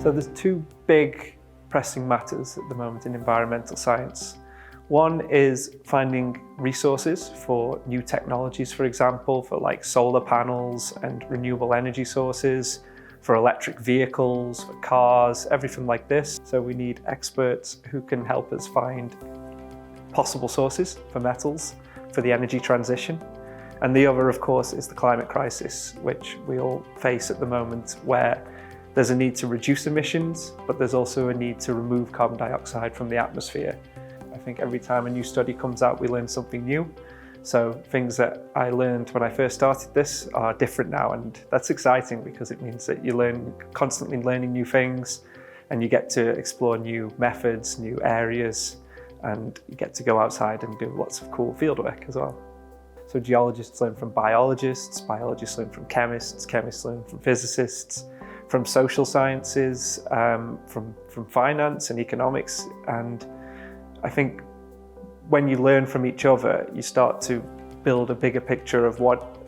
So there's two big pressing matters at the moment in environmental science. One is finding resources for new technologies, for example, for like solar panels and renewable energy sources, for electric vehicles, for cars, everything like this. So we need experts who can help us find possible sources for metals for the energy transition. And the other, of course, is the climate crisis, which we all face at the moment, where there's a need to reduce emissions, but there's also a need to remove carbon dioxide from the atmosphere. I think every time a new study comes out, we learn something new. So things that I learned when I first started this are different now, and that's exciting because it means that you constantly learning new things, and you get to explore new methods, new areas, and you get to go outside and do lots of cool fieldwork as well. So geologists learn from biologists, biologists learn from chemists, chemists learn from physicists, from social sciences, from finance and economics. And I think when you learn from each other, you start to build a bigger picture of what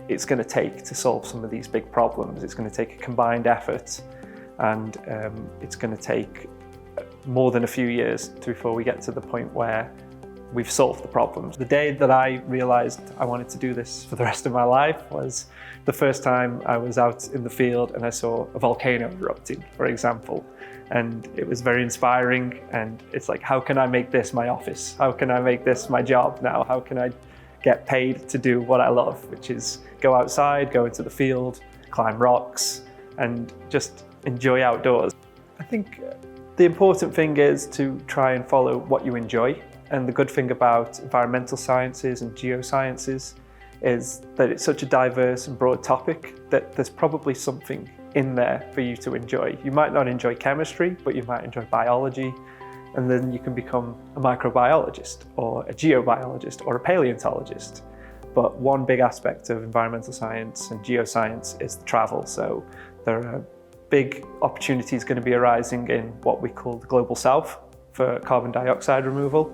it's going to take to solve some of these big problems. It's going to take a combined effort, and it's going to take more than a few years before we get to the point where we've solved the problems. The day that I realized I wanted to do this for the rest of my life was the first time I was out in the field and I saw a volcano erupting, for example. And it was very inspiring, and it's like, how can I make this my office? How can I make this my job now? How can I get paid to do what I love, which is go outside, go into the field, climb rocks, and just enjoy outdoors. I think the important thing is to try and follow what you enjoy. And the good thing about environmental sciences and geosciences is that it's such a diverse and broad topic that there's probably something in there for you to enjoy. You might not enjoy chemistry, but you might enjoy biology, and then you can become a microbiologist or a geobiologist or a paleontologist. But one big aspect of environmental science and geoscience is the travel. So there are big opportunities going to be arising in what we call the global south for carbon dioxide removal.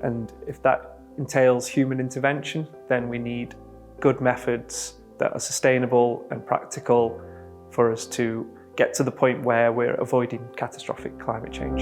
And if that entails human intervention, then we need good methods that are sustainable and practical for us to get to the point where we're avoiding catastrophic climate change.